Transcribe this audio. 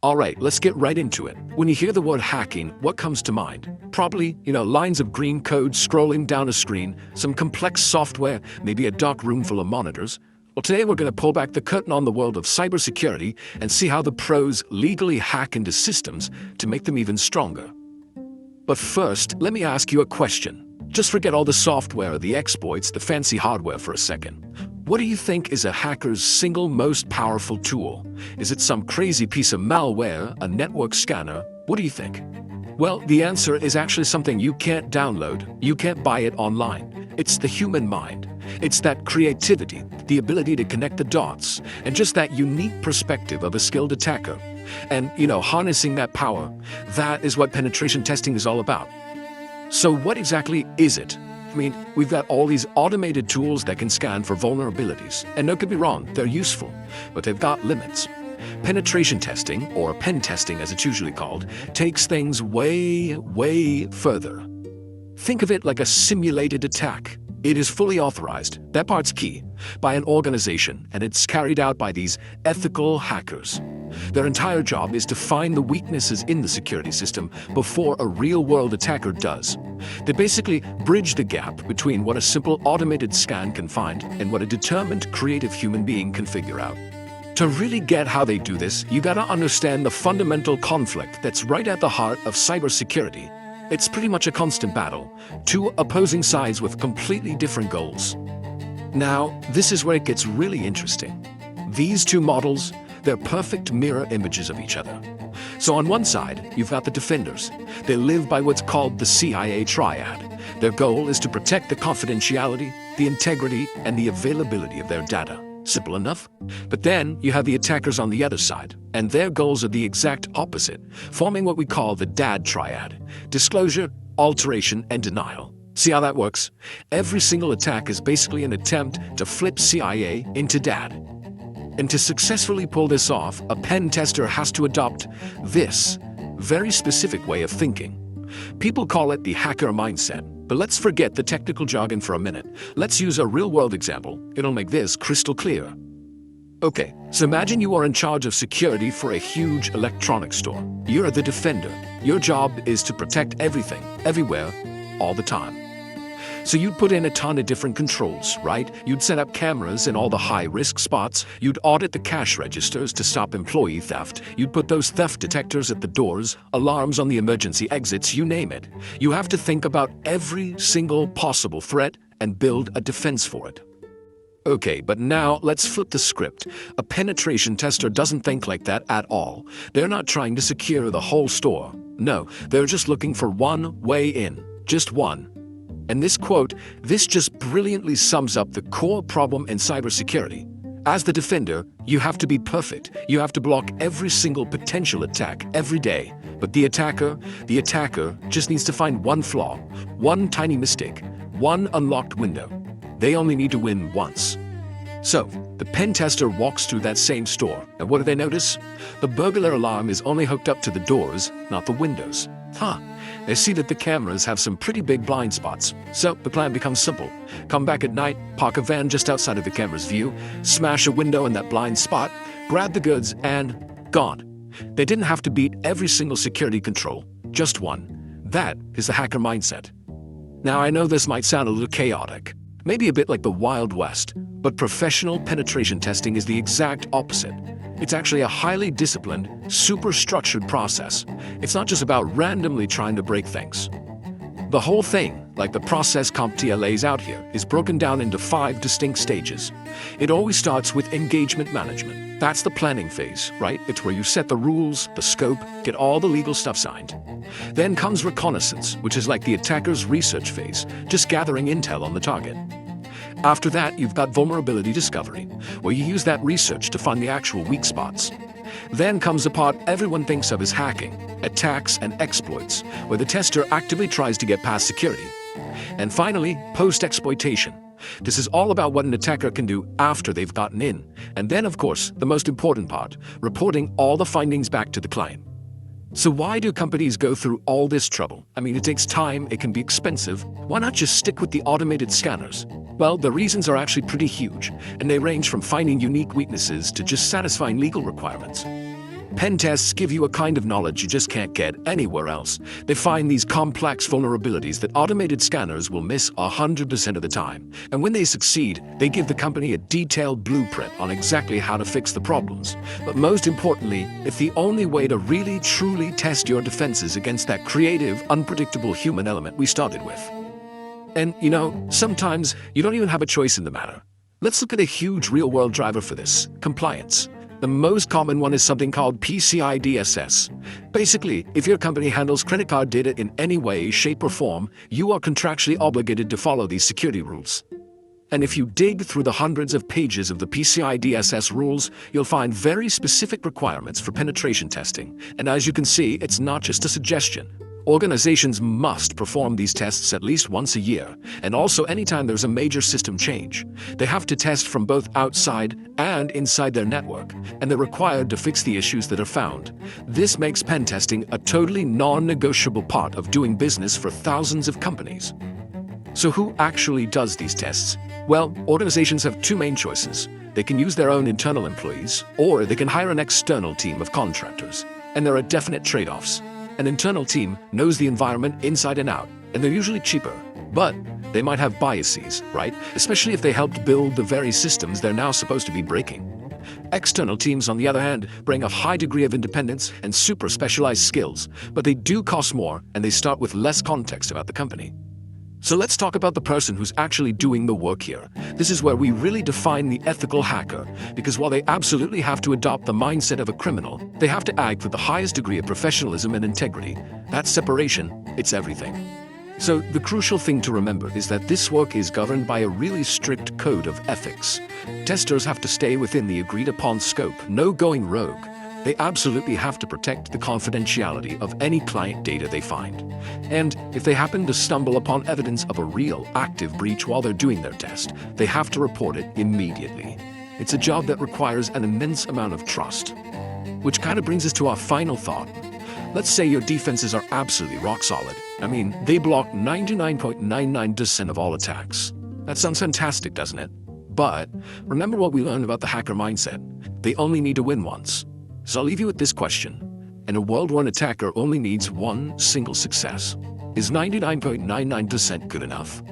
All right, let's get right into it. When you hear the word hacking, what comes to mind? Probably, lines of green code scrolling down a screen, some complex software, maybe a dark room full of monitors. Well, today we're going to pull back the curtain on the world of cybersecurity and see how the pros legally hack into systems to make them even stronger. But first, let me ask you a question. Just forget all the software, the exploits, the fancy hardware for a second. What do you think is a hacker's single most powerful tool? Is it some crazy piece of malware, a network scanner? What do you think? Well, the answer is actually something you can't download. You can't buy it online. It's the human mind. It's that creativity, the ability to connect the dots, and just that unique perspective of a skilled attacker. And, harnessing that power, that is what penetration testing is all about. So what exactly is it? We've got all these automated tools that can scan for vulnerabilities. And don't get me wrong, they're useful, but they've got limits. Penetration testing, or pen testing as it's usually called, takes things way, way further. Think of it like a simulated attack. It is fully authorized, that part's key, by an organization, and it's carried out by these ethical hackers. Their entire job is to find the weaknesses in the security system before a real-world attacker does. They basically bridge the gap between what a simple automated scan can find and what a determined, creative human being can figure out. To really get how they do this, you gotta understand the fundamental conflict that's right at the heart of cybersecurity. It's pretty much a constant battle, two opposing sides with completely different goals. Now, this is where it gets really interesting. These two models, they're perfect mirror images of each other. So on one side, you've got the defenders. They live by what's called the CIA triad. Their goal is to protect the confidentiality, the integrity, and the availability of their data. Simple enough. But then you have the attackers on the other side, and their goals are the exact opposite, forming what we call the DAD triad. Disclosure, alteration, and denial. See how that works? Every single attack is basically an attempt to flip CIA into DAD. And to successfully pull this off, a pen tester has to adopt this very specific way of thinking. People call it the hacker mindset, but let's forget the technical jargon for a minute. Let's use a real-world example. It'll make this crystal clear. Okay, so imagine you are in charge of security for a huge electronics store. You're the defender. Your job is to protect everything, everywhere, all the time. So you'd put in a ton of different controls, right? You'd set up cameras in all the high-risk spots. You'd audit the cash registers to stop employee theft. You'd put those theft detectors at the doors, alarms on the emergency exits, you name it. You have to think about every single possible threat and build a defense for it. Okay, but now let's flip the script. A penetration tester doesn't think like that at all. They're not trying to secure the whole store. No, they're just looking for one way in. Just one. And this quote, this just brilliantly sums up the core problem in cybersecurity. As the defender, you have to be perfect. You have to block every single potential attack every day. But the attacker just needs to find one flaw, one tiny mistake, one unlocked window. They only need to win once. So, the pen tester walks through that same store, and what do they notice? The burglar alarm is only hooked up to the doors, not the windows. They see that the cameras have some pretty big blind spots. So the plan becomes simple. Come back at night, park a van just outside of the camera's view, smash a window in that blind spot, grab the goods, and gone. They didn't have to beat every single security control, just one. That is the hacker mindset. Now I know this might sound a little chaotic, maybe a bit like the Wild West, but professional penetration testing is the exact opposite. It's actually a highly disciplined, super structured process. It's not just about randomly trying to break things. The whole thing, like the process CompTIA lays out here, is broken down into 5 distinct stages. It always starts with engagement management. That's the planning phase, right? It's where you set the rules, the scope, get all the legal stuff signed. Then comes reconnaissance, which is like the attacker's research phase, just gathering intel on the target. After that, you've got vulnerability discovery, where you use that research to find the actual weak spots. Then comes the part everyone thinks of as hacking, attacks and exploits, where the tester actively tries to get past security. And finally, post-exploitation. This is all about what an attacker can do after they've gotten in. And then, of course, the most important part, reporting all the findings back to the client. So why do companies go through all this trouble? It takes time, it can be expensive. Why not just stick with the automated scanners? Well, the reasons are actually pretty huge, and they range from finding unique weaknesses to just satisfying legal requirements. Pen tests give you a kind of knowledge you just can't get anywhere else. They find these complex vulnerabilities that automated scanners will miss 100% of the time. And when they succeed, they give the company a detailed blueprint on exactly how to fix the problems. But most importantly, it's the only way to really truly test your defenses against that creative, unpredictable human element we started with. And, sometimes you don't even have a choice in the matter. Let's look at a huge real-world driver for this: compliance. The most common one is something called PCI DSS. Basically, if your company handles credit card data in any way, shape, or form, you are contractually obligated to follow these security rules. And if you dig through the hundreds of pages of the PCI DSS rules, you'll find very specific requirements for penetration testing. And as you can see, it's not just a suggestion. Organizations must perform these tests at least once a year, and also anytime there's a major system change. They have to test from both outside and inside their network, and they're required to fix the issues that are found. This makes pen testing a totally non-negotiable part of doing business for thousands of companies. So who actually does these tests? Well, organizations have two main choices. They can use their own internal employees, or they can hire an external team of contractors. And there are definite trade-offs. An internal team knows the environment inside and out, and they're usually cheaper. But they might have biases, right? Especially if they helped build the very systems they're now supposed to be breaking. External teams, on the other hand, bring a high degree of independence and super specialized skills, but they do cost more and they start with less context about the company. So let's talk about the person who's actually doing the work here. This is where we really define the ethical hacker, because while they absolutely have to adopt the mindset of a criminal, they have to act with the highest degree of professionalism and integrity. That separation, it's everything. So the crucial thing to remember is that this work is governed by a really strict code of ethics. Testers have to stay within the agreed-upon scope, no going rogue. They absolutely have to protect the confidentiality of any client data they find. And if they happen to stumble upon evidence of a real, active breach while they're doing their test, they have to report it immediately. It's a job that requires an immense amount of trust. Which kind of brings us to our final thought. Let's say your defenses are absolutely rock solid. I mean, they block 99.99% of all attacks. That sounds fantastic, doesn't it? But remember what we learned about the hacker mindset. They only need to win once. So I'll leave you with this question. In a world where an attacker only needs one single success, is 99.99% good enough?